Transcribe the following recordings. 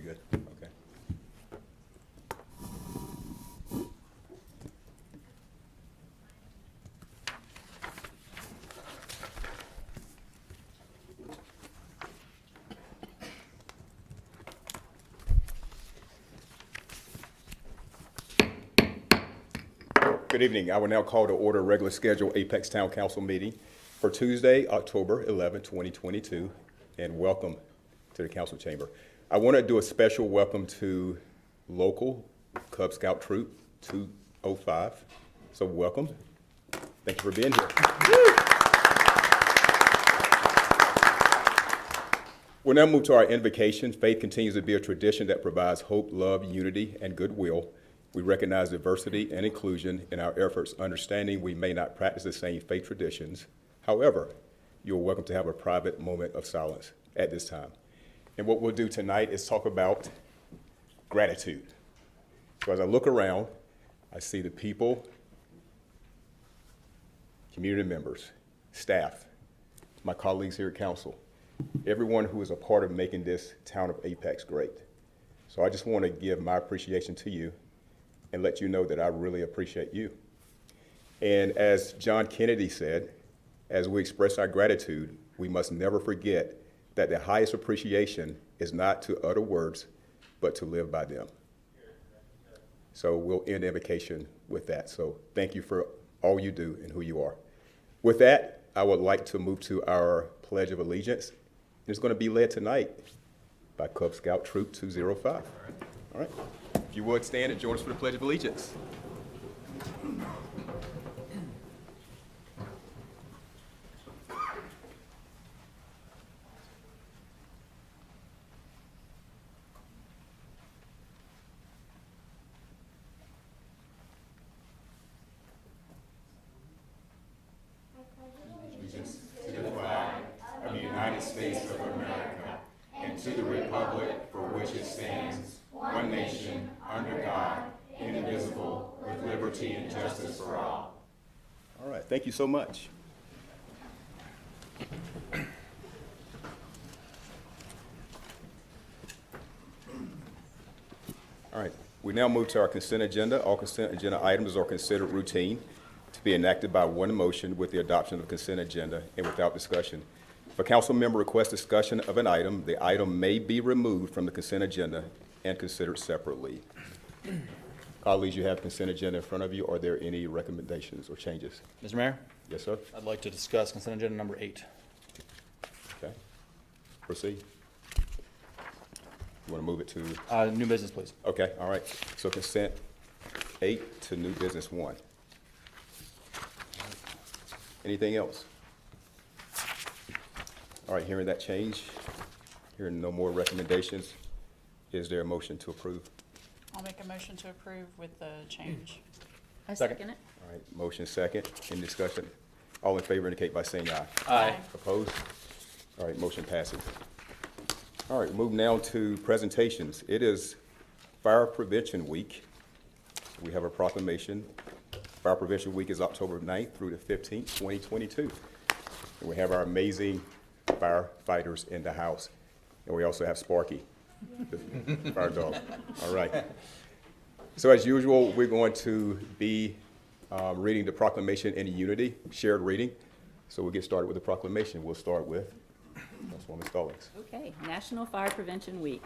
good? Okay. Good evening. I will now call to order a regular scheduled Apex Town Council meeting for Tuesday, October 11, 2022, and welcome to the council chamber. I want to do a special welcome to local Cub Scout Troop 205. So welcome. Thank you for being here. We'll now move to our invocation. Faith continues to be a tradition that provides hope, love, unity, and goodwill. We recognize diversity and inclusion in our efforts, understanding we may not practice the same faith traditions. However, you're welcome to have a private moment of silence at this time. And what we'll do tonight is talk about gratitude. So as I look around, I see the people, community members, staff, my colleagues here at council, everyone who is a part of making this town of Apex great. So I just want to give my appreciation to you and let you know that I really appreciate you. And as John Kennedy said, as we express our gratitude, we must never forget that the highest appreciation is not to utter words, but to live by them. So we'll end the invocation with that. So thank you for all you do and who you are. With that, I would like to move to our Pledge of Allegiance. It's going to be led tonight by Cub Scout Troop 205. All right. If you would stand and join us for the Pledge of Allegiance. Allegiance to the flag of the United States of America and to the republic for which it stands, one nation, under God, indivisible, with liberty and justice for all. All right, thank you so much. All right, we now move to our consent agenda. All consent agenda items are considered routine to be enacted by one motion with the adoption of the consent agenda and without discussion. If a council member requests discussion of an item, the item may be removed from the consent agenda and considered separately. Colleagues, you have consent agenda in front of you. Are there any recommendations or changes? Mr. Mayor? Yes, sir. I'd like to discuss consent agenda number 8. Okay. Proceed. You want to move it to? New business, please. Okay, all right. So consent 8 to new business 1. Anything else? All right, hearing that change, hearing no more recommendations, is there a motion to approve? I'll make a motion to approve with the change. I Second. second it. All right, motion second. Any discussion? All in favor indicate by saying aye. Aye. Opposed? All right, motion passes. All right, move now to presentations. It is Fire Prevention Week. We have a proclamation. Fire Prevention Week is October 9th through the 15th, 2022. And we have our amazing firefighters in the house. And we also have Sparky, the fire dog. All right. So as usual, we're going to be reading the proclamation in unity, shared reading. So we'll get started with the proclamation. We'll start with Councilwoman Stallings. Okay, National Fire Prevention Week.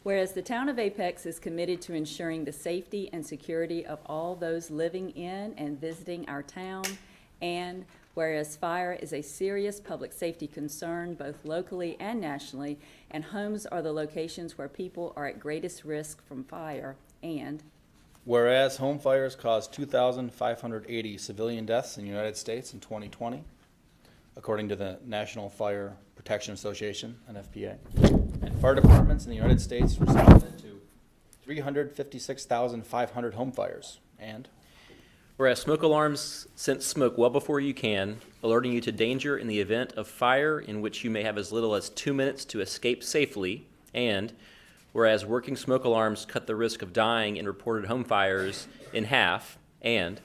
Whereas the town of Apex is committed to ensuring the safety and security of all those living in and visiting our town, and whereas fire is a serious public safety concern both locally and nationally, and homes are the locations where people are at greatest risk from fire, and Whereas home fires caused 2,580 civilian deaths in the United States in 2020, according to the National Fire Protection Association, NFPA, and fire departments in the United States responded to 356,500 home fires, and Whereas smoke alarms sense smoke well before you can, alerting you to danger in the event of fire in which you may have as little as 2 minutes to escape safely, and whereas working smoke alarms cut the risk of dying in reported home fires in half, and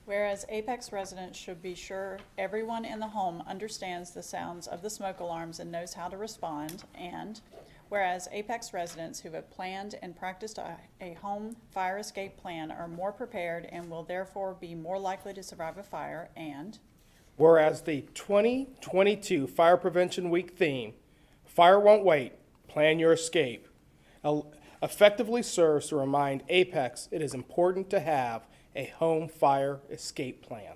Whereas Apex residents should be sure everyone in the home understands the sounds of the smoke alarms and knows how to respond, and Whereas Apex residents who have planned and practiced a home fire escape plan are more prepared and will therefore be more likely to survive a fire, and Whereas the 2022 Fire Prevention Week theme, Fire Won't Wait, Plan Your Escape, effectively serves to remind Apex it is important to have a home fire escape plan.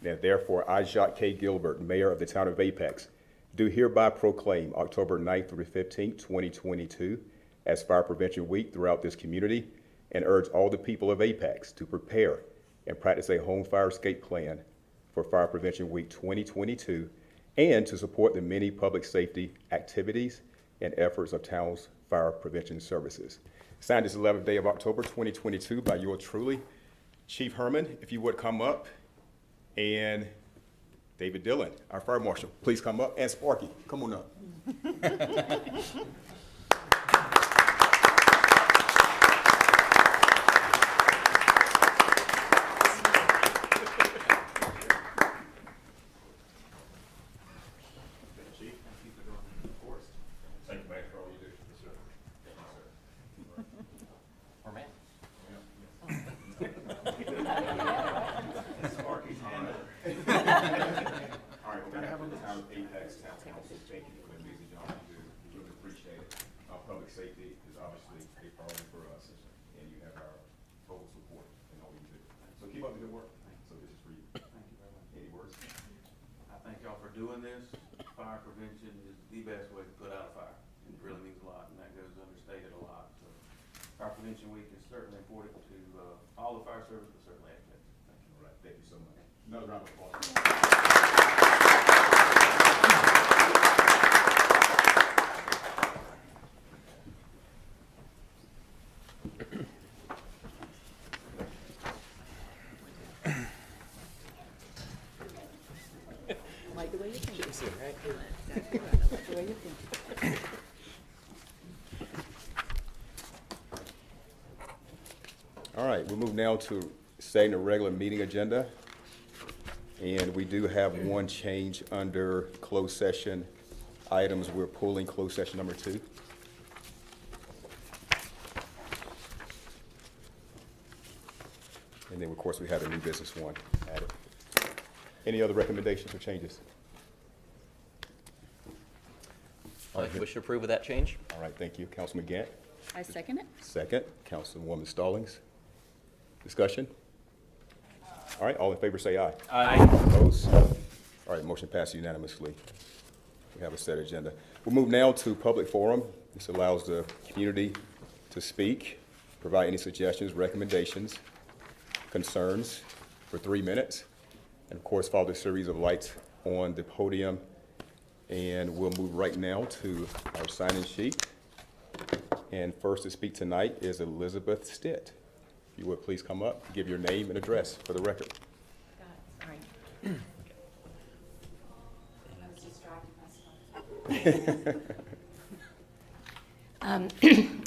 Now therefore, I, Jacques K. Gilbert, Mayor of the Town of Apex, do hereby proclaim October 9th through the 15th, 2022 as Fire Prevention Week throughout this community, and urge all the people of Apex to prepare and practice a home fire escape plan for Fire Prevention Week 2022, and to support the many public safety activities and efforts of town's fire prevention services. Signed this 11th day of October 2022 by yours truly. Chief Herman, if you would come up, and David Dillon, our fire marshal, please come up, and Sparky, come on up. Thank you, Mayor, for all you do. Yes, sir. Thank you, sir. Or man. All right, we're gonna have a town of Apex Town Council. Thank you for the amazing job you do. We really appreciate it. Public safety is obviously a priority for us, and you have our total support in all you do. So keep up the good work. So this is for you. Thank you very much. Any words? I thank y'all for doing this. Fire prevention is the best way to put out a fire. It really means a lot, and that goes understated a lot. So Fire Prevention Week is certainly important to all the fire service, but certainly Apex. Thank you. All right, thank you so much. Another round of applause. Like the way you think. The way you think. All right, we'll move now to setting the regular meeting agenda. And we do have one change under closed session items. We're pulling closed session number 2. And then, of course, we have a new business one added. Any other recommendations or changes? I wish to approve of that change. All right, thank you. Councilman Gant, I second it. second. Councilwoman Stallings. Discussion? All right, all in favor say aye. Aye. Opposed? All right, motion passed unanimously. We have a set agenda. We'll move now to public forum. This allows the community to speak, provide any suggestions, recommendations, concerns for 3 minutes. And of course, follow the series of lights on the podium. And we'll move right now to our sign-in sheet. And first to speak tonight is Elizabeth Stitt. If you would please come up, give your name and address for the record. Sorry.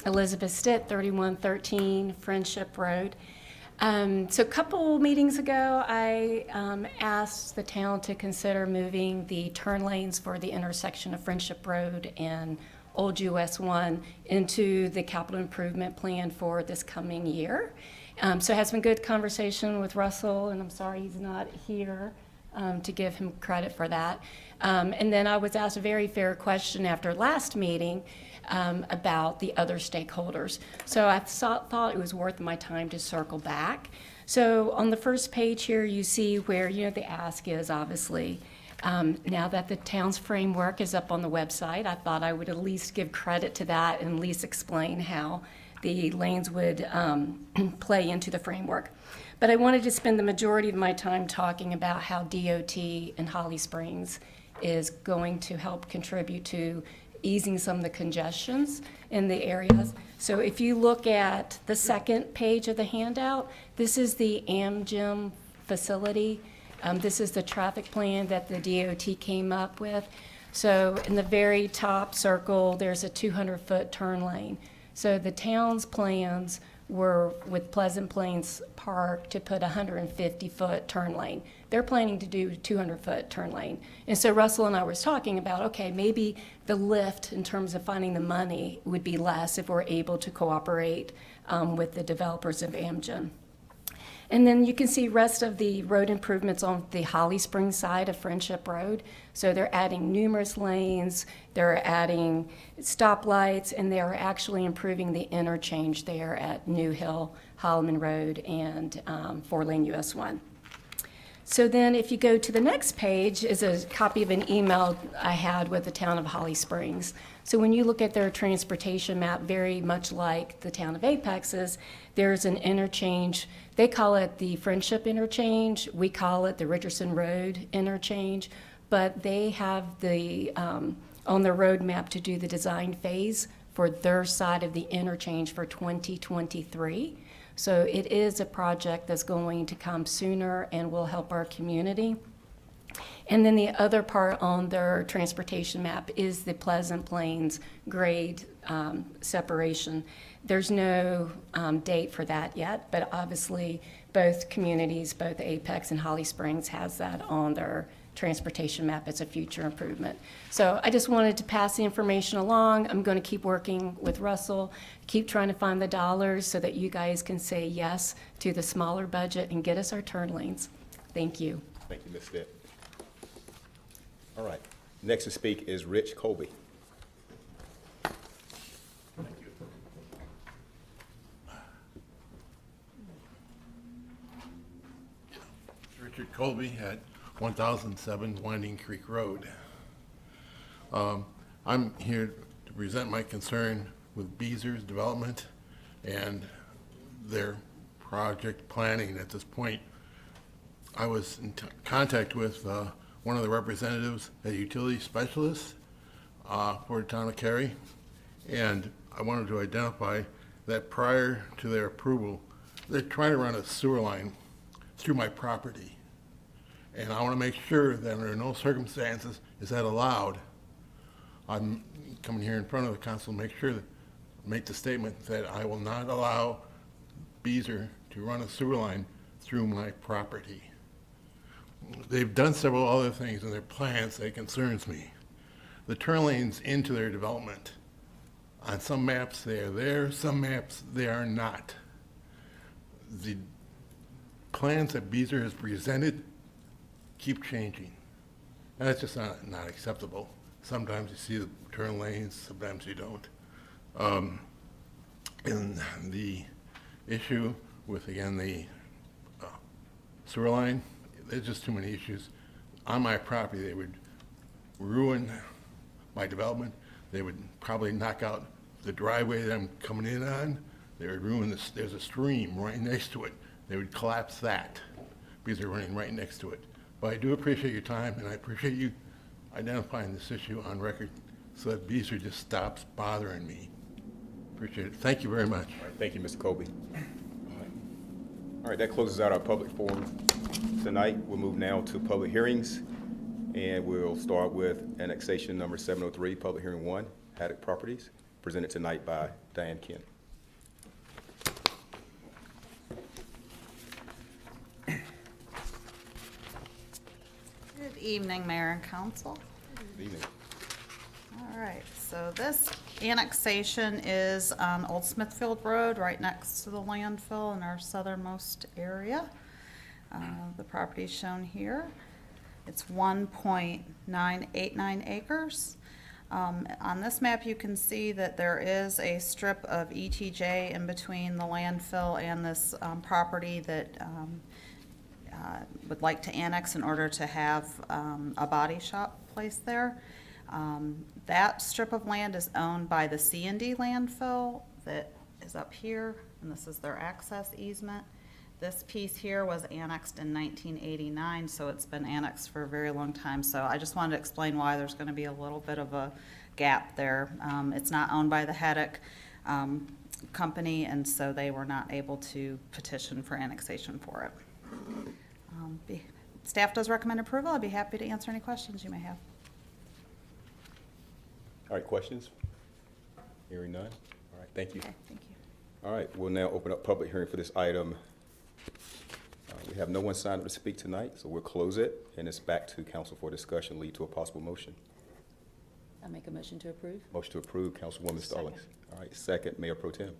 Elizabeth Stitt, 3113 Friendship Road. So a couple meetings ago, I asked the town to consider moving the turn lanes for the intersection of Friendship Road and Old US 1 into the capital improvement plan for this coming year. So I had some good conversation with Russell, and I'm sorry he's not here to give him credit for that. And then I was asked a very fair question after last meeting about the other stakeholders. So I thought it was worth my time to circle back. So on the first page here, you see where, the ask is obviously, now that the town's framework is up on the website, I thought I would at least give credit to that and at least explain how the lanes would play into the framework. But I wanted to spend the majority of my time talking about how DOT in Holly Springs is going to help contribute to easing some of the congestions in the areas. So if you look at the second page of the handout, this is the AmGym facility. This is the traffic plan that the DOT came up with. So in the very top circle, there's a 200-foot turn lane. So the town's plans were with Pleasant Plains Park to put a 150-foot turn lane. They're planning to do 200-foot turn lane. And so Russell and I was talking about, okay, maybe the lift in terms of finding the money would be less if we're able to cooperate with the developers of Amgen. And then you can see rest of the road improvements on the Holly Springs side of Friendship Road. So they're adding numerous lanes, they're adding stoplights, and they're actually improving the interchange there at New Hill, Holloman Road, and 4-lane US 1. So then if you go to the next page is a copy of an email I had with the town of Holly Springs. So when you look at their transportation map, very much like the town of Apex's, there's an interchange. They call it the Friendship Interchange. We call it the Richardson Road Interchange. But they have the, on their roadmap to do the design phase for their side of the interchange for 2023. So it is a project that's going to come sooner and will help our community. And then the other part on their transportation map is the Pleasant Plains grade separation. There's no date for that yet, but obviously both communities, both Apex and Holly Springs, has that on their transportation map as a future improvement. So I just wanted to pass the information along. I'm going to keep working with Russell, keep trying to find the dollars so that you guys can say yes to the smaller budget and get us our turn lanes. Thank you. Thank you, Ms. Stitt. All right. Next to speak is Rich Colby. Richard Colby at 1007 Winding Creek Road. I'm here to present my concern with Beezer's development and their project planning at this point. I was in contact with one of the representatives, a utility specialist for the town of Cary, and I wanted to identify that prior to their approval, they're trying to run a sewer line through my property. And I want to make sure that under no circumstances is that allowed. I'm coming here in front of the council to make the statement that I will not allow Beezer to run a sewer line through my property. They've done several other things in their plans that concerns me. The turn lanes into their development. On some maps they are there, some maps they are not. The plans that Beezer has presented keep changing. And that's just not acceptable. Sometimes you see the turn lanes, sometimes you don't. And the issue with, again, the sewer line, there's just too many issues. On my property, they would ruin my development. They would probably knock out the driveway that I'm coming in on. They would ruin this, there's a stream right next to it. They would collapse that because they're running right next to it. But I do appreciate your time, and I appreciate you identifying this issue on record so that Beezer just stops bothering me. Appreciate it. Thank you very much. All right, thank you, Mr. Colby. All right, that closes out our public forum tonight. We'll move now to public hearings, and we'll start with annexation number 703, public hearing 1, Haddock Properties, presented tonight by Diane Kent. Good evening, Mayor and Council. Good evening. All right, so this annexation is on Old Smithfield Road, right next to the landfill in our southernmost area. The property is shown here. It's 1.989 acres. On this map, you can see that there is a strip of ETJ in between the landfill and this property that would like to annex in order to have a body shop placed there. That strip of land is owned by the C&D landfill that is up here, and this is their access easement. This piece here was annexed in 1989, so it's been annexed for a very long time. So I just wanted to explain why there's going to be a little bit of a gap there. It's not owned by the Haddock company, and so they were not able to petition for annexation for it. Staff does recommend approval. I'd be happy to answer any questions you may have. All right, questions? Hearing none. All right, thank you. Okay, thank you. All right, we'll now open up public hearing for this item. We have no one signed up to speak tonight, so we'll close it, and it's back to council for discussion, lead to a possible motion. I make a motion to approve. Motion to approve, Councilwoman Stallings. All right, second, Mayor Pro Tem.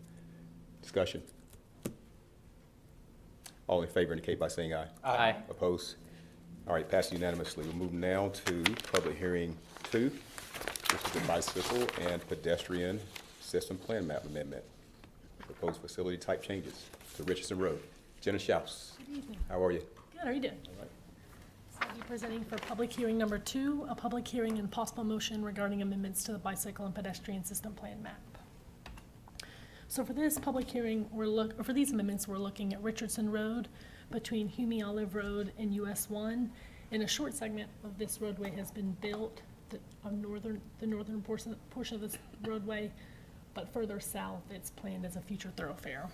Discussion. All in favor indicate by saying aye. Aye. Opposed? All right, passed unanimously. We'll move now to public hearing 2. This is the bicycle and pedestrian system plan map amendment. Proposed facility type changes to Richardson Road. Jenna Schaus. Good evening. How are you? Good, how are you doing? All right. So I'll be presenting for public hearing number 2, a public hearing and possible motion regarding amendments to the bicycle and pedestrian system plan map. So for this public hearing, for these amendments, we're looking at Richardson Road between Hume Olive Road and US 1. And a short segment of this roadway has been built, the northern portion of this roadway, but further south, it's planned as a future thoroughfare.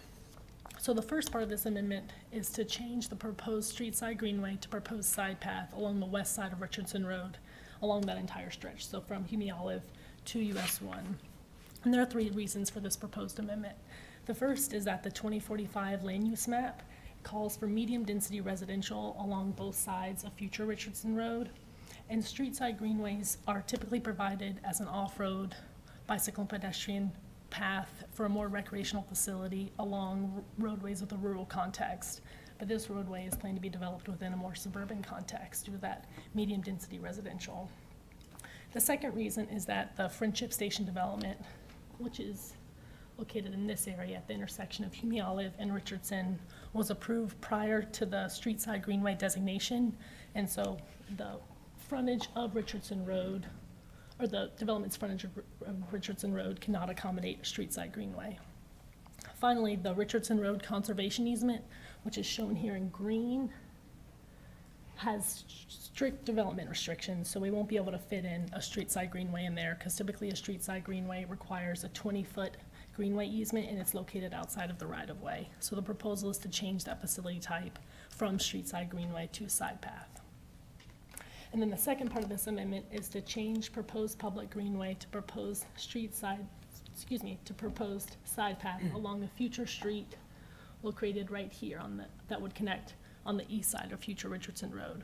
So the first part of this amendment is to change the proposed street side greenway to proposed side path along the west side of Richardson Road, along that entire stretch, so from Hume Olive to US 1. And there are 3 reasons for this proposed amendment. The first is that the 2045 land use map calls for medium-density residential along both sides of future Richardson Road, and street side greenways are typically provided as an off-road bicycle and pedestrian path for a more recreational facility along roadways with a rural context. But this roadway is planned to be developed within a more suburban context due to that medium-density residential. The second reason is that the Friendship Station development, which is located in this area at the intersection of Hume Olive and Richardson, was approved prior to the street side greenway designation. And so the frontage of Richardson Road, or the development's frontage of Richardson Road, cannot accommodate a street side greenway. Finally, the Richardson Road conservation easement, which is shown here in green, has strict development restrictions, so we won't be able to fit in a street side greenway in there, because typically a street side greenway requires a 20-foot greenway easement, and it's located outside of the right-of-way. So the proposal is to change that facility type from street side greenway to side path. And then the second part of this amendment is to change proposed public greenway to proposed proposed side path along the future street located right here that would connect on the east side of future Richardson Road.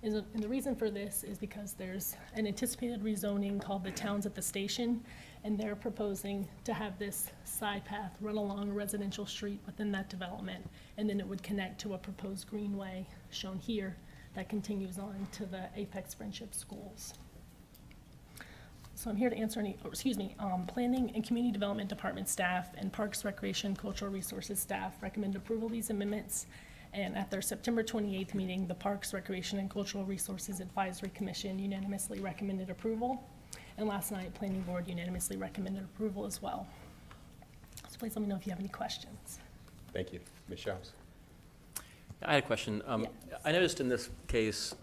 And the reason for this is because there's an anticipated rezoning called the Towns at the Station, and they're proposing to have this side path run along a residential street within that development, and then it would connect to a proposed greenway shown here that continues on to the Apex Friendship Schools. So I'm here to answer Planning and Community Development Department staff and Parks, Recreation, Cultural Resources staff recommend approval of these amendments. And at their September 28th meeting, the Parks, Recreation, and Cultural Resources Advisory Commission unanimously recommended approval. And last night, Planning Board unanimously recommended approval as well. So please let me know if you have any questions. Thank you. Ms. Schaus. I had a question. Yes. I noticed in this case,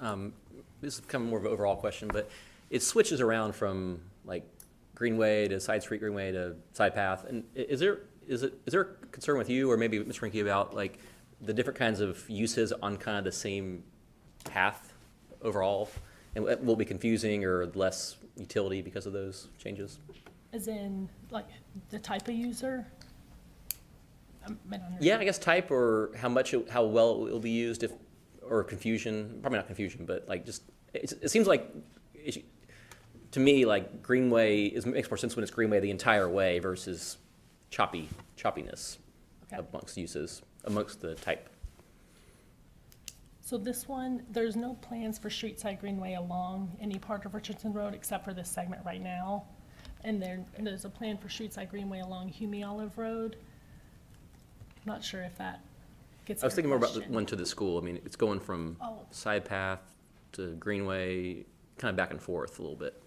this is kind of more of an overall question, but it switches around from like Greenway to side street Greenway to side path. And is there a concern with you or maybe Ms. Rinke about like the different kinds of uses on kind of the same path overall? And will it be confusing or less utility because of those changes? As in, like, the type of user? Yeah, I guess type or how well it will be used, or confusion. Probably not confusion, but like just it seems like to me like Greenway makes more sense when it's Greenway the entire way versus choppiness amongst uses amongst the type. So this one, there's no plans for street side greenway along any part of Richardson Road except for this segment right now. And there's a plan for street side greenway along Hume Olive Road. Not sure if that gets. I was thinking more about the one to the school. I mean, it's going from side path to Greenway, kind of back and forth a little bit.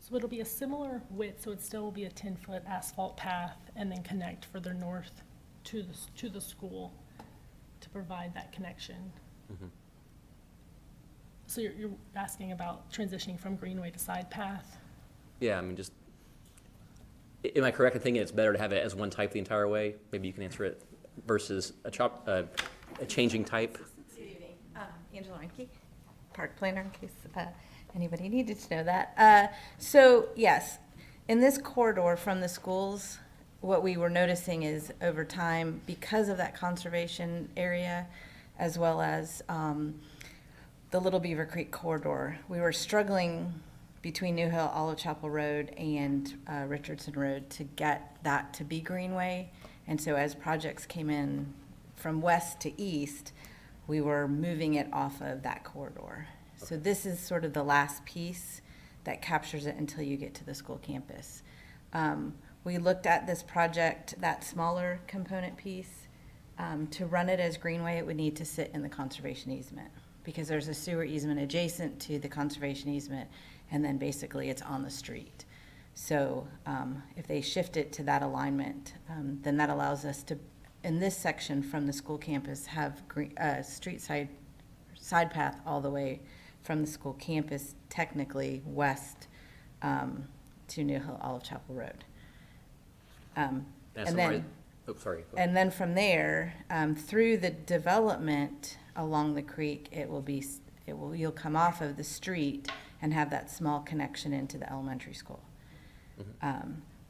So it'll be a similar width, so it still will be a 10-foot asphalt path and then connect further north to the school to provide that connection. Mm-hmm. So you're asking about transitioning from Greenway to side path? Yeah, I mean, just, am I correct in thinking it's better to have it as one type the entire way? Maybe you can answer it, versus a changing type? Good evening. Angela Reinke, park planner, in case anybody needed to know that. So yes, in this corridor from the schools what we were noticing is over time, because of that conservation area, as well as the Little Beaver Creek corridor, we were struggling between New Hill, Olive Chapel Road, and Richardson Road to get that to be Greenway. And so as projects came in from west to east, we were moving it off of that corridor. So this is sort of the last piece that captures it until you get to the school campus. We looked at this project, that smaller component piece. To run it as Greenway, it would need to sit in the conservation easement because there's a sewer easement adjacent to the conservation easement, and then basically it's on the street. So if they shift it to that alignment, then that allows us to, in this section from the school campus, have street side path all the way from the school campus, technically west to New Hill Olive Chapel Road. And then, oh, sorry. and then from there, through the development along the creek, you'll come off of the street and have that small connection into the elementary school.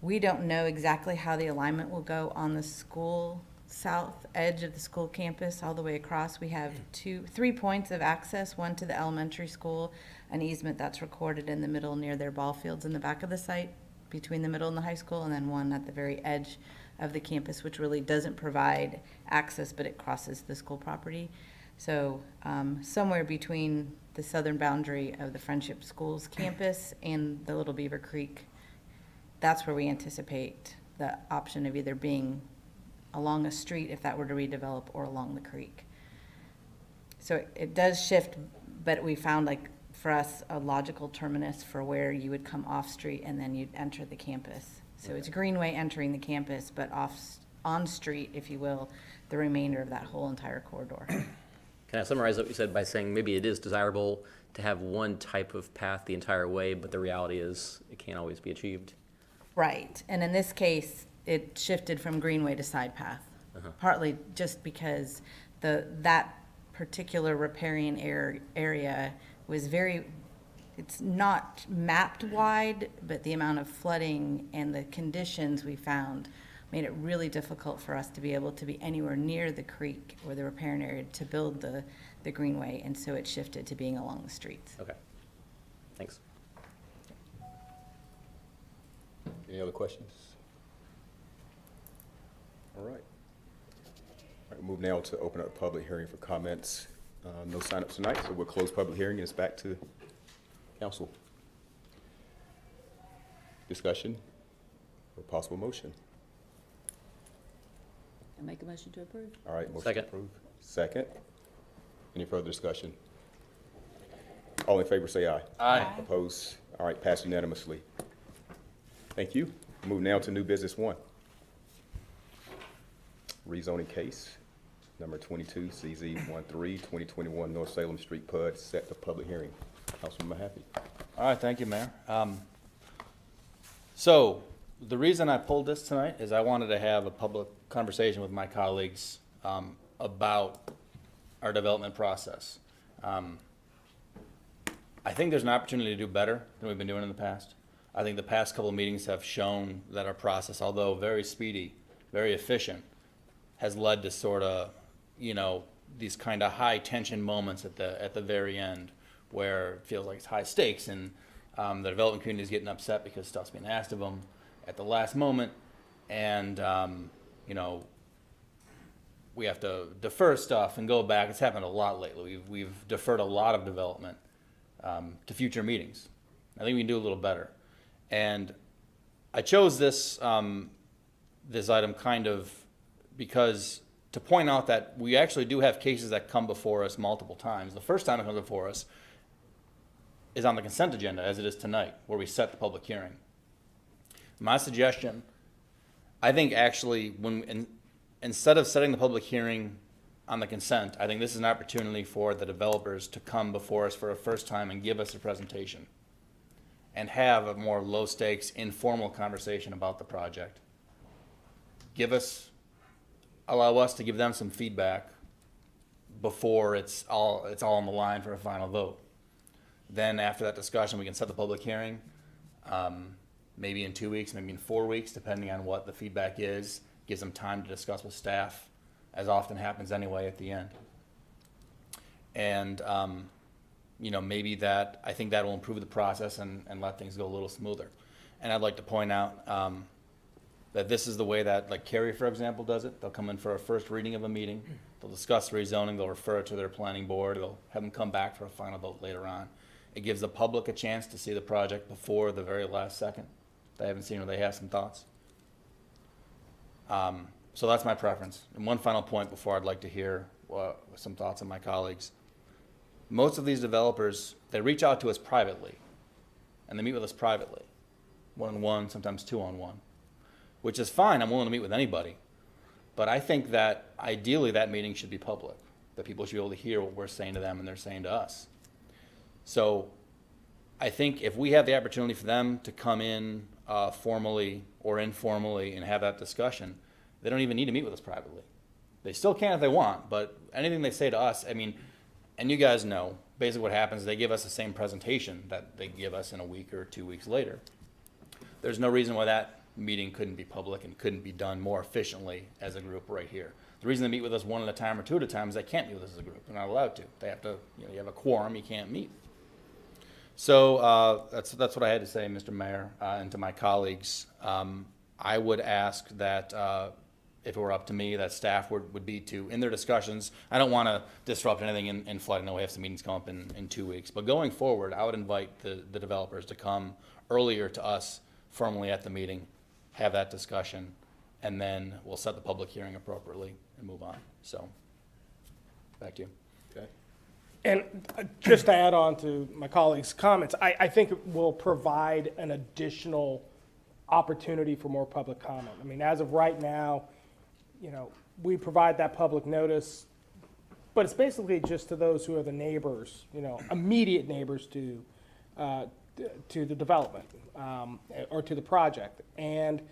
We don't know exactly how the alignment will go on the school south edge of the school campus all the way across. We have 3 points of access, one to the elementary school, an easement that's recorded in the middle near their ball fields in the back of the site between the middle and the high school, and then one at the very edge of the campus, which really doesn't provide access, but it crosses the school property. So somewhere between the southern boundary of the Friendship Schools campus and the Little Beaver Creek, that's where we anticipate the option of either being along a street if that were to redevelop or along the creek. So it does shift, but we found, like, for us, a logical terminus for where you would come off street and then you'd enter the campus. So it's Greenway entering the campus, but on street, if you will, the remainder of that whole entire corridor. Can I summarize what you said by saying maybe it is desirable to have one type of path the entire way, but the reality is it can't always be achieved? Right, and in this case, it shifted from Greenway to side path, partly just because that particular riparian area was it's not mapped wide, but the amount of flooding and the conditions we found made it really difficult for us to be able to be anywhere near the creek or the riparian area to build the Greenway, and so it shifted to being along the streets. Okay. Thanks. Any other questions? All right. All right, move now to open up a public hearing for comments. No sign-ups tonight, so we'll close public hearing and it's back to council. Discussion or possible motion? I make a motion to approve. All right, motion Second. approved. Second. Any further discussion? All in favor say aye. Aye. Opposed? All right, passed unanimously. Thank you. Move now to new business 1. Rezoning case number 22 CZ 13-2021 North Salem Street PUD set to public hearing. Councilman Mahaffey. All right, thank you, Mayor. So the reason I pulled this tonight is I wanted to have a public conversation with my colleagues about our development process. I think there's an opportunity to do better than we've been doing in the past. I think the past couple of meetings have shown that our process, although very speedy, very efficient, has led to sort of, these kind of high tension moments at the very end where it feels like it's high stakes and the development community is getting upset because stuff's being asked of them at the last moment, and we have to defer stuff and go back. It's happened a lot lately. We've deferred a lot of development to future meetings. I think we can do a little better. And I chose this this item kind of because to point out that we actually do have cases that come before us multiple times. The first time it comes before us is on the consent agenda, as it is tonight, where we set the public hearing. My suggestion, I think actually, instead of setting the public hearing on the consent, I think this is an opportunity for the developers to come before us for a first time and give us a presentation and have a more low-stakes, informal conversation about the project. Allow us to give them some feedback before it's all on the line for a final vote. Then after that discussion, we can set the public hearing. maybe in 2 weeks, maybe in 4 weeks, depending on what the feedback is. Gives them time to discuss with staff, as often happens anyway at the end. And, maybe that, I think that will improve the process and let things go a little smoother. And I'd like to point out that this is the way that, like Cary, for example, does it. They'll come in for a first reading of a meeting, they'll discuss rezoning, they'll refer it to their planning board, they'll have them come back for a final vote later on. It gives the public a chance to see the project before the very last second. If they haven't seen it, they have some thoughts. So that's my preference. And one final point before I'd like to hear some thoughts of my colleagues. Most of these developers, they reach out to us privately, and they meet with us privately, one-on-one, sometimes two-on-one, which is fine. I'm willing to meet with anybody. But I think that ideally that meeting should be public, that people should be able to hear what we're saying to them and they're saying to us. So I think if we have the opportunity for them to come in formally or informally and have that discussion, they don't even need to meet with us privately. They still can if they want, but anything they say to us, and you guys know, basically what happens is they give us the same presentation that they give us in a week or 2 weeks later. There's no reason why that meeting couldn't be public and couldn't be done more efficiently as a group right here. The reason they meet with us one at a time or two at a time is they can't meet with us as a group. They're not allowed to. They have to, you have a quorum, you can't meet. So that's what I had to say, Mr. Mayor, and to my colleagues. I would ask that if it were up to me, that staff would be to, in their discussions, I don't want to disrupt anything in flight. I know we have some meetings come up in 2 weeks. But going forward, I would invite the developers to come earlier to us formally at the meeting, have that discussion, and then we'll set the public hearing appropriately and move on. So, back to you. Okay. And just to add on to my colleagues' comments, I think it will provide an additional opportunity for more public comment. As of right now, we provide that public notice, but it's basically just to those who are the neighbors, immediate neighbors to the development or to the project. And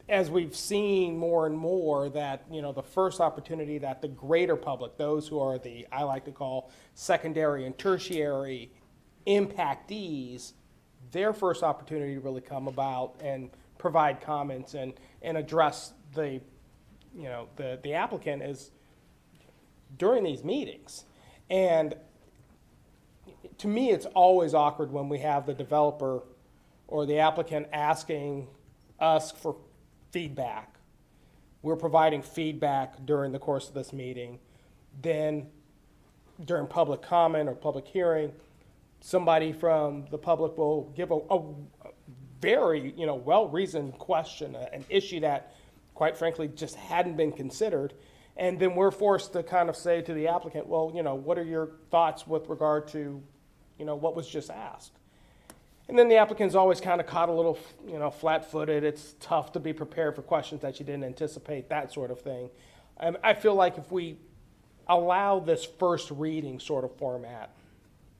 as we've seen more and more that, the first opportunity that the greater public, those who are the, I like to call secondary and tertiary impactees, their first opportunity to really come about and provide comments and address the applicant is during these meetings. And to me, it's always awkward when we have the developer or the applicant asking us for feedback. We're providing feedback during the course of this meeting. Then during public comment or public hearing, somebody from the public will give a very, well-reasoned question, an issue that, quite frankly, just hadn't been considered. And then we're forced to kind of say to the applicant, well, what are your thoughts with regard to, what was just asked? And then the applicant's always kind of caught a little, flat-footed. It's tough to be prepared for questions that you didn't anticipate, that sort of thing. I feel like if we allow this first reading sort of format,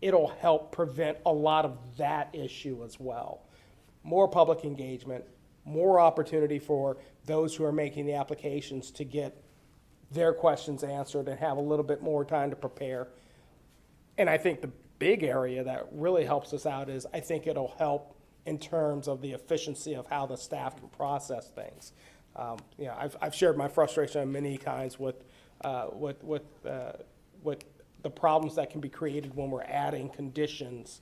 it'll help prevent a lot of that issue as well. More public engagement, more opportunity for those who are making the applications to get their questions answered and have a little bit more time to prepare. And I think the big area that really helps us out is I think it'll help in terms of the efficiency of how the staff can process things. I've shared my frustration many times with the problems that can be created when we're adding conditions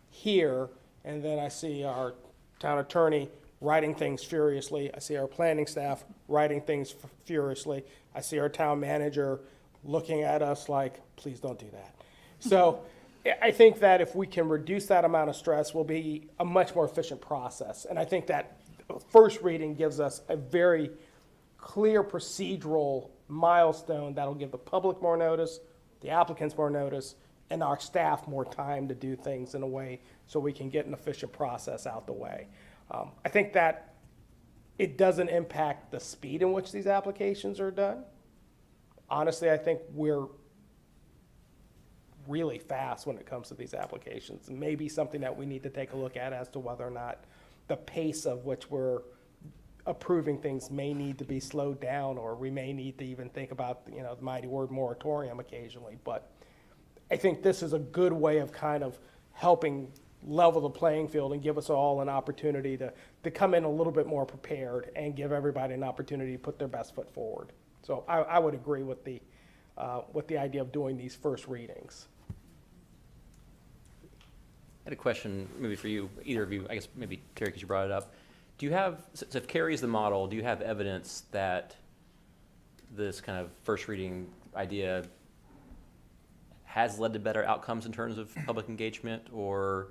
here, and then I see our town attorney writing things furiously. I see our planning staff writing things furiously. I see our town manager looking at us like, please don't do that. So I think that if we can reduce that amount of stress, will be a much more efficient process. And I think that first reading gives us a very clear procedural milestone that'll give the public more notice, the applicants more notice, and our staff more time to do things in a way so we can get an efficient process out the way. I think that it doesn't impact the speed in which these applications are done. Honestly, I think we're really fast when it comes to these applications. Maybe something that we need to take a look at as to whether or not the pace of which we're approving things may need to be slowed down, or we may need to even think about, the mighty word moratorium occasionally. But I think this is a good way of kind of helping level the playing field and give us all an opportunity to come in a little bit more prepared and give everybody an opportunity to put their best foot forward. So I would agree with the idea of doing these first readings. I had a question maybe for you, either of you, I guess maybe Carrie, because you brought it up. Do you have, so if Carrie is the model, do you have evidence that this kind of first reading idea has led to better outcomes in terms of public engagement or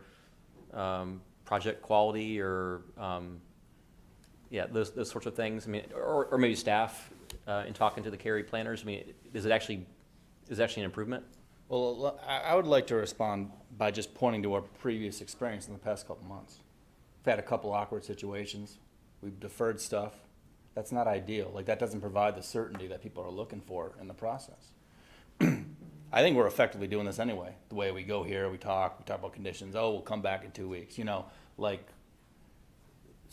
project quality or, those sorts of things? I mean, or maybe staff in talking to the Carrie planners. I mean, is it actually an improvement? Well, I would like to respond by just pointing to our previous experience in the past couple months. We've had a couple awkward situations. We've deferred stuff. That's not ideal. Like, that doesn't provide the certainty that people are looking for in the process. I think we're effectively doing this anyway. The way we go here, we talk about conditions. Oh, we'll come back in 2 weeks, So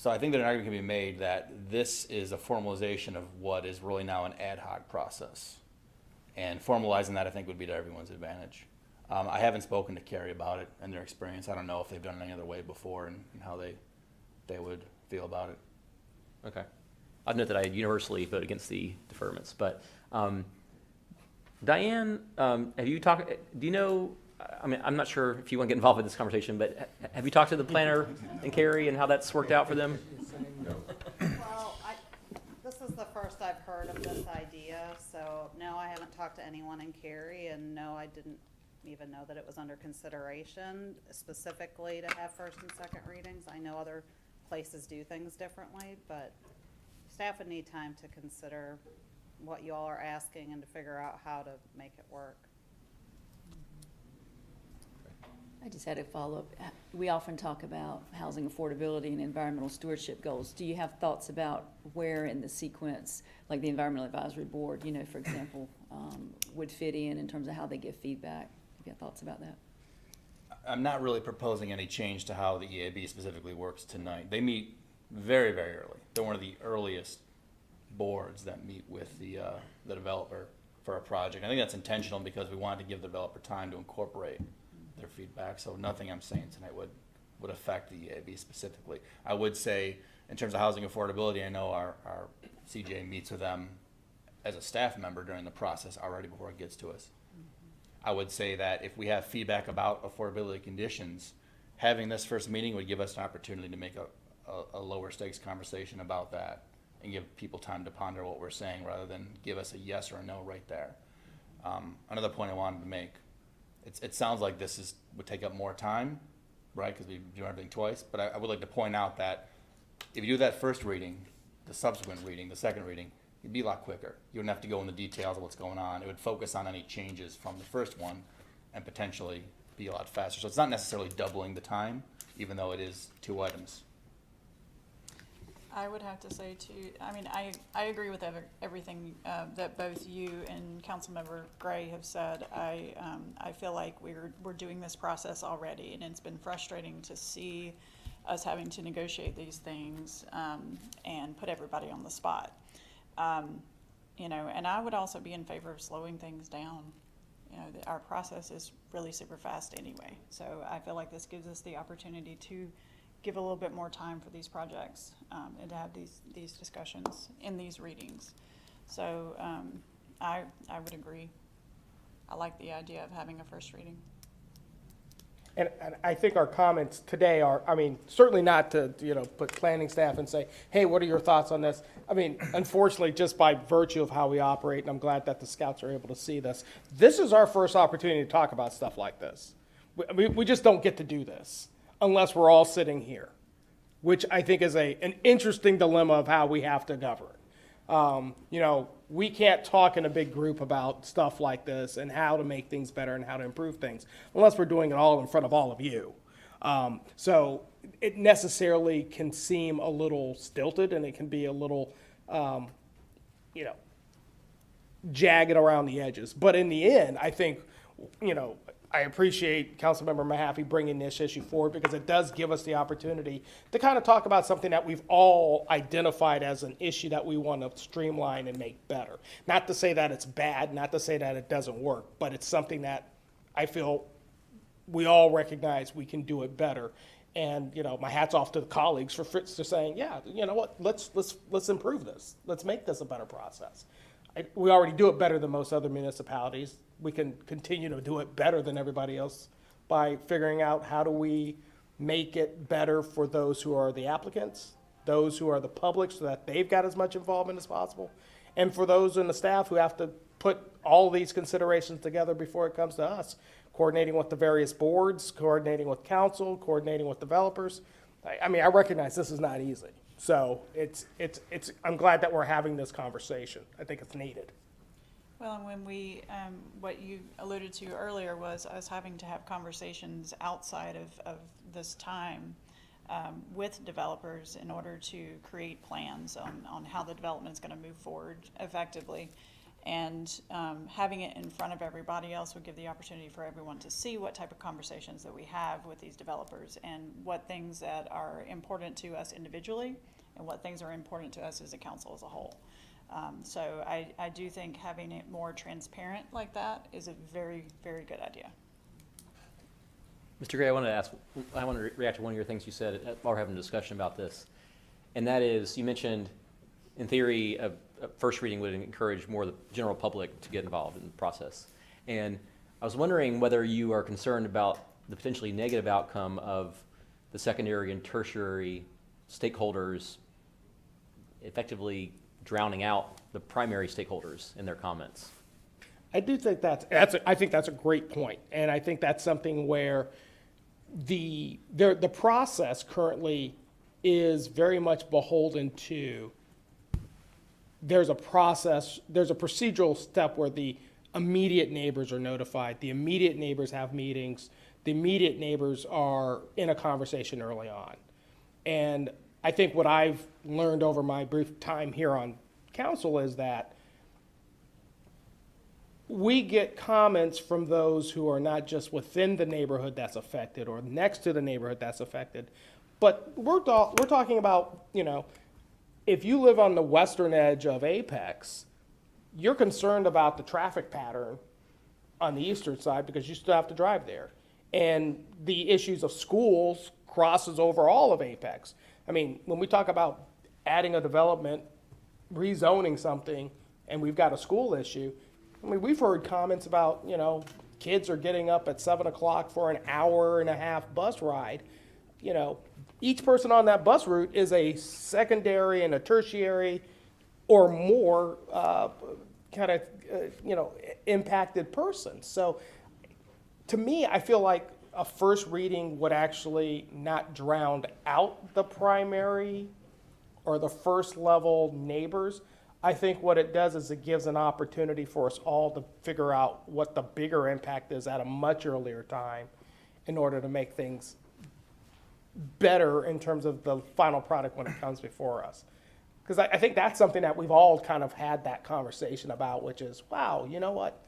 I think that an argument can be made that this is a formalization of what is really now an ad hoc process. And formalizing that, I think, would be to everyone's advantage. I haven't spoken to Carrie about it and their experience. I don't know if they've done it any other way before and how they would feel about it. Okay. I'd note that I universally vote against the deferments, but Diane, have you talked, do you know, I mean, I'm not sure if you want to get involved in this conversation, but have you talked to the planner and Carrie and how that's worked out for them? Well, this is the first I've heard of this idea, so no, I haven't talked to anyone in Cary, and no, I didn't even know that it was under consideration specifically to have first and second readings. I know other places do things differently, but staff would need time to consider what you all are asking and to figure out how to make it work. I just had a follow-up. We often talk about housing affordability and environmental stewardship goals. Do you have thoughts about where in the sequence, like the Environmental Advisory Board, for example, would fit in terms of how they give feedback? Have you got thoughts about that? I'm not really proposing any change to how the EAB specifically works tonight. They meet very, very early. They're one of the earliest boards that meet with the developer for a project. I think that's intentional because we wanted to give the developer time to incorporate their feedback. So nothing I'm saying tonight would affect the EAB specifically. I would say in terms of housing affordability, I know our CJ meets with them as a staff member during the process already before it gets to us. I would say that if we have feedback about affordability conditions, having this first meeting would give us an opportunity to make a lower stakes conversation about that and give people time to ponder what we're saying rather than give us a yes or a no right there. Another point I wanted to make, it sounds like this would take up more time, right, because we do everything twice, but I would like to point out that if you do that first reading, the subsequent reading, the second reading, it'd be a lot quicker. You wouldn't have to go into details of what's going on. It would focus on any changes from the first one and potentially be a lot faster. So it's not necessarily doubling the time, even though it is 2 items. I would have to say too, I agree with everything that both you and Councilmember Gray have said. I feel like we're doing this process already, and it's been frustrating to see us having to negotiate these things and put everybody on the spot. And I would also be in favor of slowing things down. Our process is really super fast anyway, so I feel like this gives us the opportunity to give a little bit more time for these projects and to have these discussions in these readings. So I would agree. I like the idea of having a first reading. And I think our comments today are, certainly not to, put planning staff and say, hey, what are your thoughts on this? Unfortunately, just by virtue of how we operate, and I'm glad that the scouts are able to see this is our first opportunity to talk about stuff like this. We just don't get to do this unless we're all sitting here, which I think is an interesting dilemma of how we have to govern. We can't talk in a big group about stuff like this and how to make things better and how to improve things unless we're doing it all in front of all of you. So it necessarily can seem a little stilted and it can be a little, jagged around the edges. But in the end, I think, I appreciate Councilmember Mahaffey bringing this issue forward because it does give us the opportunity to kind of talk about something that we've all identified as an issue that we want to streamline and make better. Not to say that it's bad, not to say that it doesn't work, but it's something that I feel we all recognize we can do it better. And, my hat's off to the colleagues for Fritz to saying, yeah, you know what, let's improve this. Let's make this a better process. We already do it better than most other municipalities. We can continue to do it better than everybody else by figuring out how do we make it better for those who are the applicants, those who are the public, so that they've got as much involvement as possible, and for those in the staff who have to put all these considerations together before it comes to us, coordinating with the various boards, coordinating with council, coordinating with developers. I mean, I recognize this is not easy. So I'm glad that we're having this conversation. I think it's needed. Well, and when what you alluded to earlier was us having to have conversations outside of this time with developers in order to create plans on how the development is going to move forward effectively. And having it in front of everybody else would give the opportunity for everyone to see what type of conversations that we have with these developers and what things that are important to us individually and what things are important to us as a council as a whole. So I do think having it more transparent like that is a very, very good idea. Mr. Gray, I want to react to one of your things you said while we're having a discussion about this. And that is, you mentioned, in theory, a first reading would encourage more of the general public to get involved in the process. And I was wondering whether you are concerned about the potentially negative outcome of the secondary and tertiary stakeholders effectively drowning out the primary stakeholders in their comments. I do think I think that's a great point, and I think that's something where the process currently is very much beholden to. There's a procedural step where the immediate neighbors are notified, the immediate neighbors have meetings, the immediate neighbors are in a conversation early on. And I think what I've learned over my brief time here on council is that we get comments from those who are not just within the neighborhood that's affected or next to the neighborhood that's affected, but we're talking about, if you live on the western edge of Apex, you're concerned about the traffic pattern on the eastern side because you still have to drive there. And the issues of schools crosses over all of Apex. I mean, when we talk about adding a development, rezoning something, and we've got a school issue, I mean, we've heard comments about, kids are getting up at 7 o'clock for an hour and a half bus ride. Each person on that bus route is a secondary and a tertiary or more impacted person. So to me, I feel like a first reading would actually not drown out the primary or the first level neighbors. I think what it does is it gives an opportunity for us all to figure out what the bigger impact is at a much earlier time in order to make things better in terms of the final product when it comes before us. Because I think that's something that we've all kind of had that conversation about, which is, wow, you know what?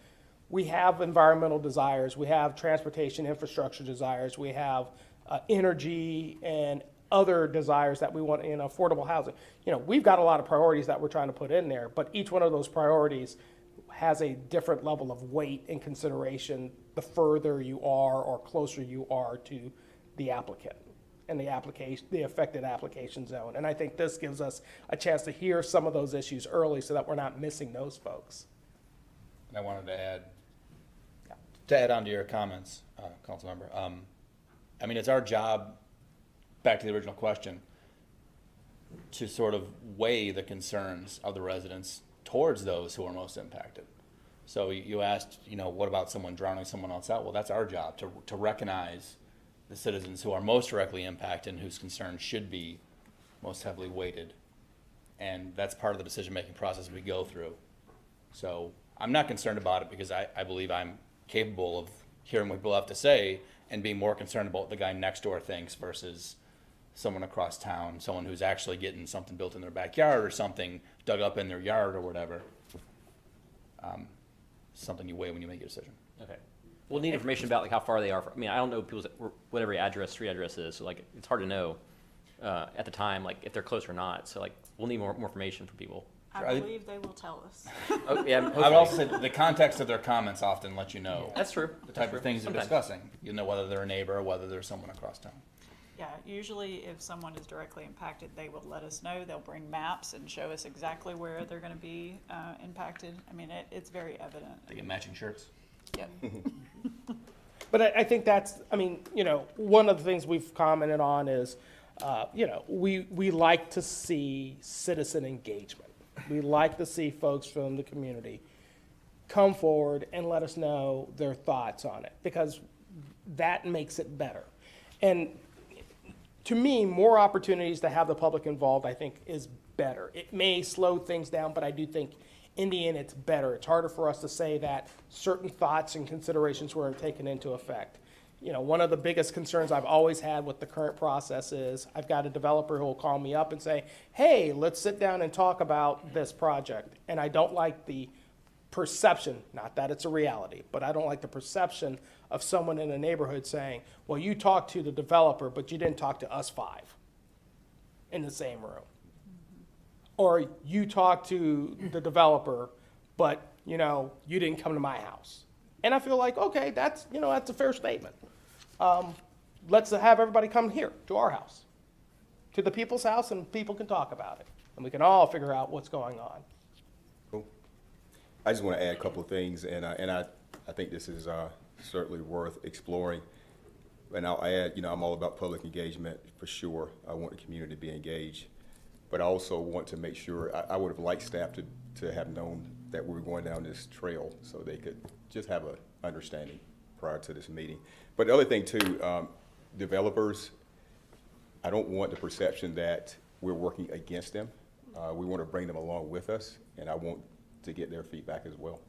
We have environmental desires, we have transportation infrastructure desires, we have energy and other desires that we want in affordable housing. We've got a lot of priorities that we're trying to put in there, but each one of those priorities has a different level of weight and consideration the further you are or closer you are to the applicant and the affected application zone. And I think this gives us a chance to hear some of those issues early so that we're not missing those folks. And I wanted to add on to your comments, council member. I mean, it's our job, back to the original question, to sort of weigh the concerns of the residents towards those who are most impacted. So you asked, what about someone drowning someone else out? Well, that's our job, to recognize the citizens who are most directly impacted and whose concerns should be most heavily weighted. And that's part of the decision-making process we go through. So I'm not concerned about it because I believe I'm capable of hearing what people have to say and being more concerned about what the guy next door thinks versus someone across town, someone who's actually getting something built in their backyard or something dug up in their yard or whatever. Something you weigh when you make a decision. Okay. We'll need information about how far they are. I don't know people's what every street address is. So it's hard to know at the time if they're close or not. So we'll need more information from people. I believe they will tell us. Oh, yeah, I would also say the context of their comments often let you know that's true. the type of things they're Sometimes. discussing. You'll know whether they're a neighbor or whether they're someone across town. Yeah, usually if someone is directly impacted, they will let us know. They'll bring maps and show us exactly where they're gonna be, impacted. I mean, it's very evident. They get matching shirts. Yep. But I think that's, I mean, one of the things we've commented on is, we like to see citizen engagement. We like to see folks from the community come forward and let us know their thoughts on it, because that makes it better. And to me, more opportunities to have the public involved, I think, is better. It may slow things down, but I do think in the end, it's better. It's harder for us to say that certain thoughts and considerations weren't taken into effect. One of the biggest concerns I've always had with the current process is I've got a developer who will call me up and say, hey, let's sit down and talk about this project. And I don't like the perception, not that it's a reality, but I don't like the perception of someone in a neighborhood saying, well, you talked to the developer, but you didn't talk to us five in the same room. Or you talked to the developer, but, you didn't come to my house. And I feel like, okay, that's a fair statement. Let's have everybody come here to our house, to the people's house, and people can talk about it. And we can all figure out what's going on. Cool. I just want to add a couple of things, and I think this is certainly worth exploring. And I'll add, I'm all about public engagement for sure. I want the community to be engaged. But I also want to make sure, I would have liked staff to have known that we were going down this trail so they could just have an understanding prior to this meeting. But the other thing too, developers, I don't want the perception that we're working against them. We want to bring them along with us, and I want to get their feedback as well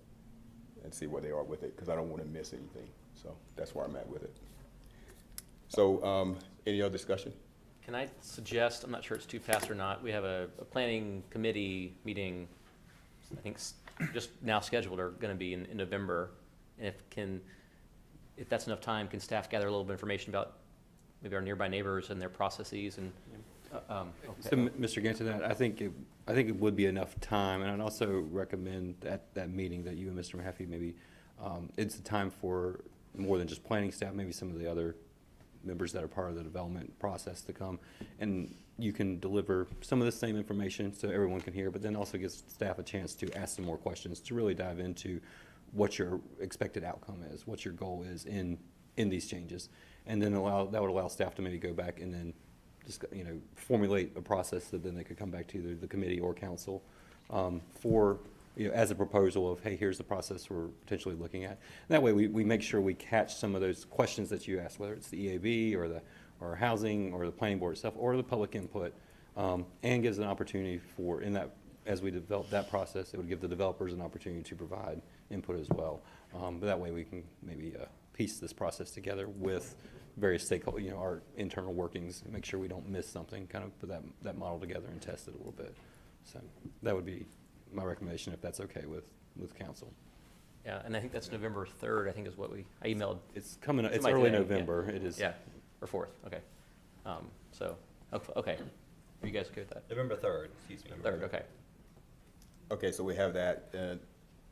and see where they are with it, because I don't want to miss anything. So that's where I'm at with it. So any other discussion? Can I suggest, I'm not sure it's too fast or not, we have a planning committee meeting, I think just now scheduled, or going to be in November. And if that's enough time, can staff gather a little bit of information about maybe our nearby neighbors and their processes and, okay. So, Mr. Ganton, I think it would be enough time, and I'd also recommend at that meeting that you and Mr. Mahaffey maybe, it's a time for more than just planning staff, maybe some of the other members that are part of the development process to come, and you can deliver some of the same information so everyone can hear, but then also gives staff a chance to ask some more questions to really dive into what your expected outcome is, what your goal is in these changes, and then that would allow staff to maybe go back and then just formulate a process that then they could come back to either the committee or council for as a proposal of, hey, here's the process we're potentially looking at. And that way we make sure we catch some of those questions that you asked, whether it's the EAB or housing or the planning board itself or the public input, and gives an opportunity for, as we develop that process, it would give the developers an opportunity to provide input as well. But that way we can maybe piece this process together with various stakeholders, our internal workings, and make sure we don't miss something, kind of put that model together and test it a little bit. So that would be my recommendation, if that's okay with council. Yeah, and I think that's November 3rd, I think is what I emailed. It's coming, it's my early today, November, yeah. it is. Yeah, or 4th, okay. Okay. Are you guys okay with that? November 3rd, excuse me. 3rd, okay. Okay, so we have that, and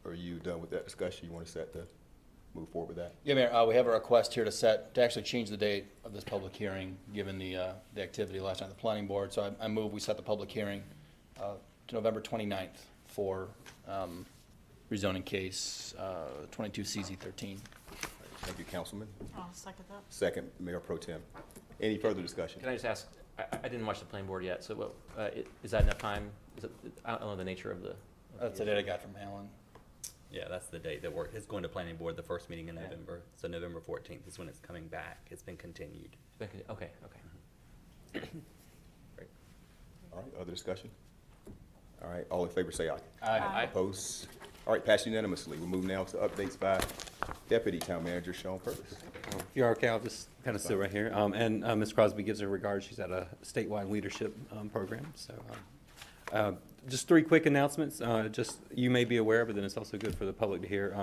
are you done with that discussion? You want to set to move forward with that? Yeah, Mayor, we have a request here to actually change the date of this public hearing, given the activity last night at the planning board. So I move we set the public hearing to November 29th for rezoning case 22CZ13. Thank you, Councilman. I'll second that. Second, Mayor Pro Tem. Any further discussion? Can I just ask, I didn't watch the planning board yet, so is that enough time? I don't know the nature of the. That's the date I got from Alan. Yeah, that's the date that it's going to planning board, the first meeting in November. So November 14th is when it's coming back. It's been continued. Okay. Great. All right, other discussion? All right, all in favor say aye. Aye. Opposed? All right, passed unanimously. We'll move now to updates by Deputy Town Manager Sean Purvis. If you're okay, I'll just kind of sit right here. And Ms. Crosby gives her regards. She's at a statewide leadership program. So just 3 quick announcements. Just you may be aware, but then it's also good for the public to hear.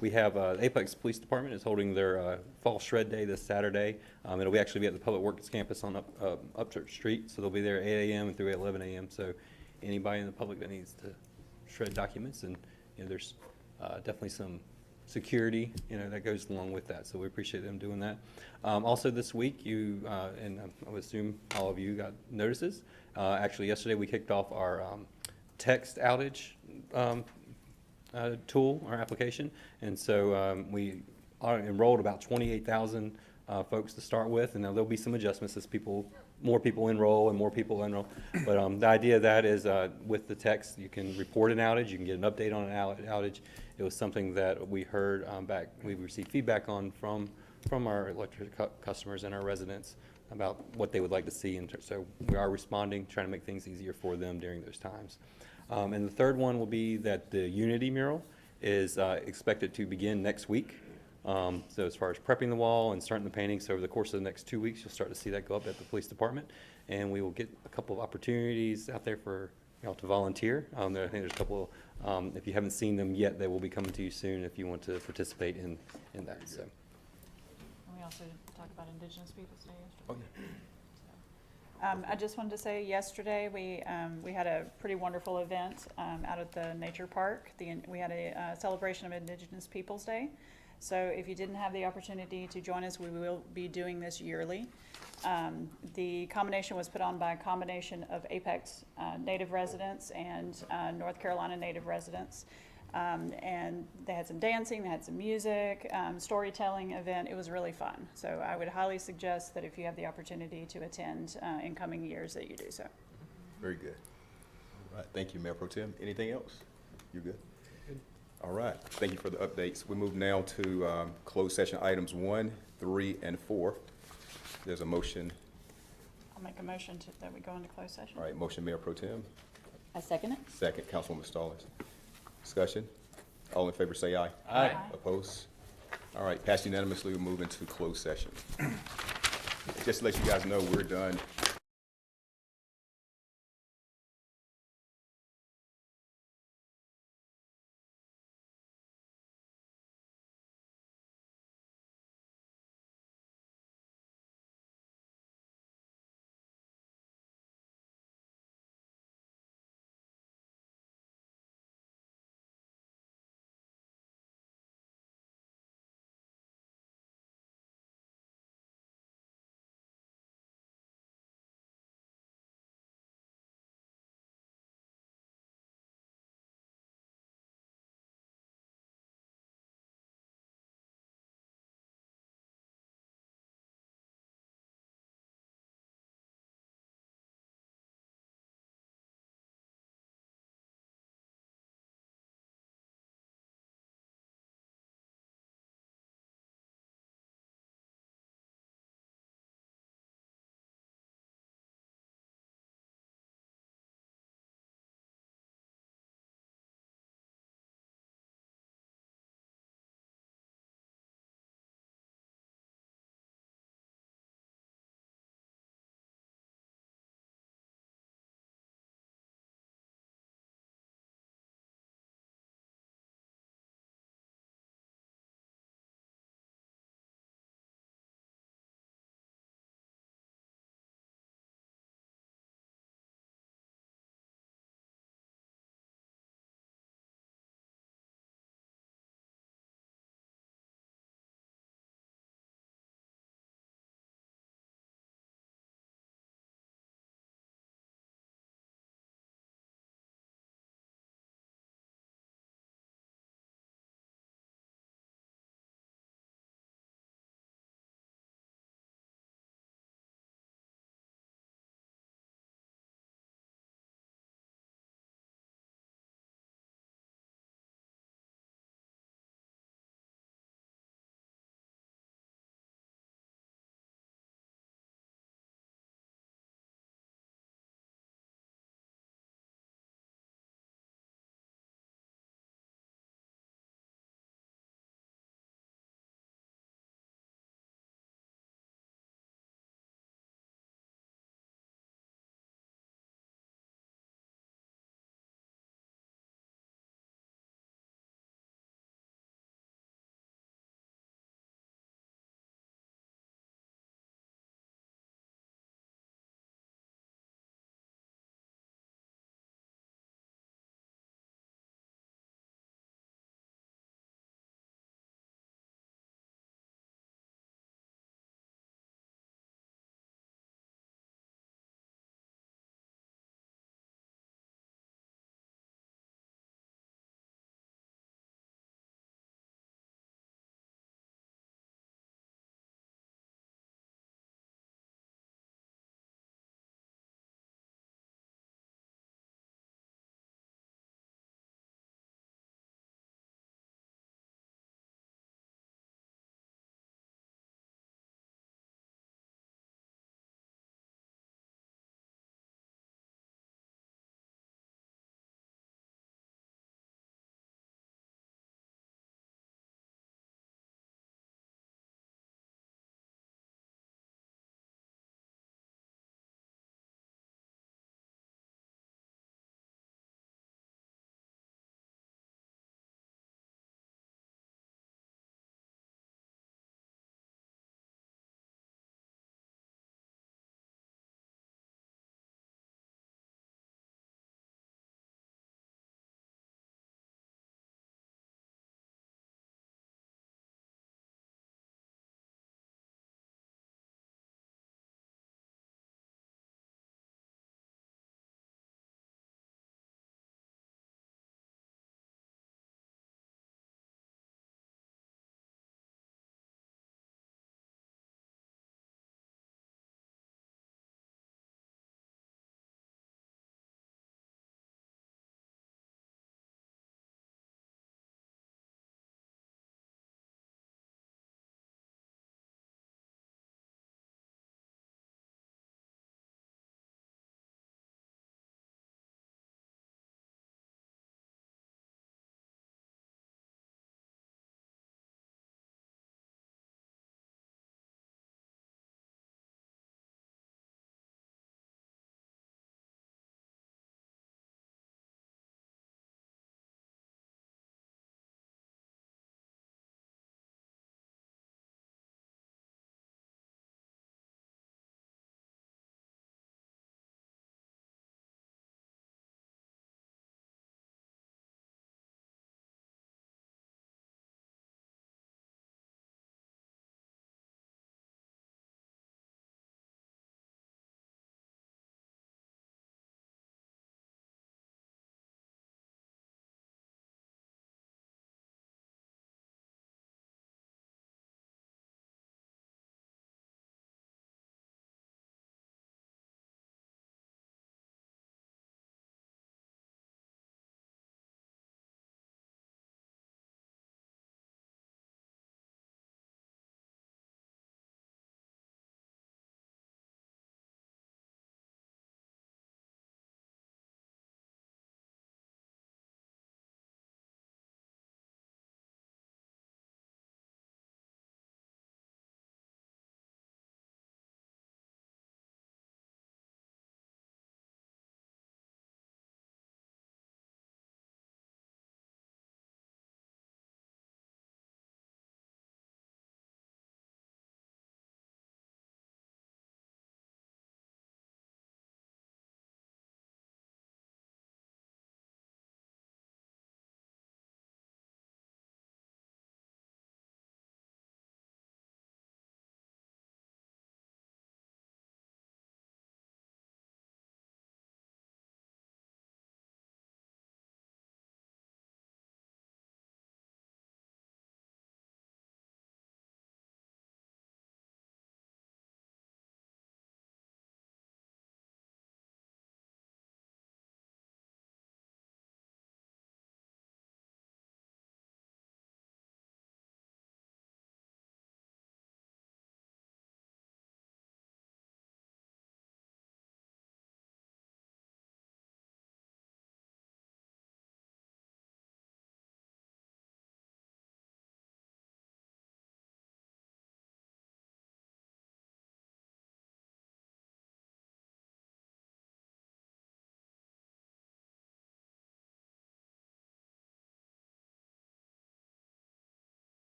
We have Apex Police Department is holding their Fall Shred Day this Saturday. It'll actually be at the Public Works campus on Upchurch Street. So they'll be there at 8 a.m. and through 11 a.m. So anybody in the public that needs to shred documents, and, you know, there's definitely some security, you know, that goes along with that, so we appreciate them doing that. Also this week, you, and I would assume all of you got notices. Actually, yesterday we kicked off our text outage tool, our application, and so we enrolled about 28,000 folks to start with, and now there'll be some adjustments as more people enroll and more people enroll. But the idea of that is with the text, you can report an outage, you can get an update on an outage. It was something that we heard back, we received feedback on from our electric customers and our residents about what they would like to see. And so we are responding, trying to make things easier for them during those times. And the third one will be that the Unity mural is expected to begin next week. So as far as prepping the wall and starting the painting, so over the course of the next 2 weeks, you'll start to see that go up at the police department. And we will get a couple of opportunities out there for y'all to volunteer. I think there's a couple, if you haven't seen them yet, they will be coming to you soon if you want to participate in that. So. We also talked about Indigenous Peoples Day yesterday. I just wanted to say, yesterday, we had a pretty wonderful event out at the nature park. We had a celebration of Indigenous Peoples Day. So if you didn't have the opportunity to join us, we will be doing this yearly. The combination was put on by a combination of Apex Native residents and North Carolina Native residents. And they had some dancing, they had some music, storytelling event. It was really fun. So I would highly suggest that if you have the opportunity to attend in coming years, that you do so. Very good. All right, thank you, Mayor Pro Tem. Anything else? You good? All right, thank you for the updates. We move now to closed session items 1, 3, and 4. There's a motion. I'll make a motion that we go into closed session. All right, motion, Mayor Pro Tem. I second it. Second, Councilwoman Stallings. Discussion? All in favor say aye. Aye. Opposed? All right, passed unanimously. We'll move into closed session. Just to let you guys know, we're done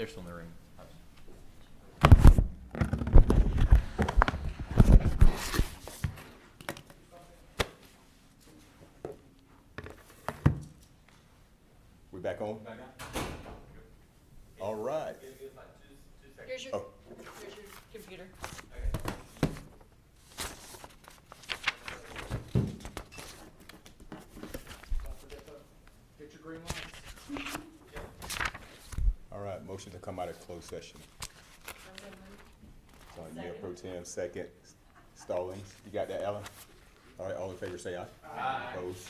they're still in the room. We back on? All right. Here's your, Oh. here's your computer. Get your green lights. All right, motion to come out of closed session. So Mayor Pro Tem, second. Stallings, you got that, Alan? All right, all in favor say aye. Aye. Opposed?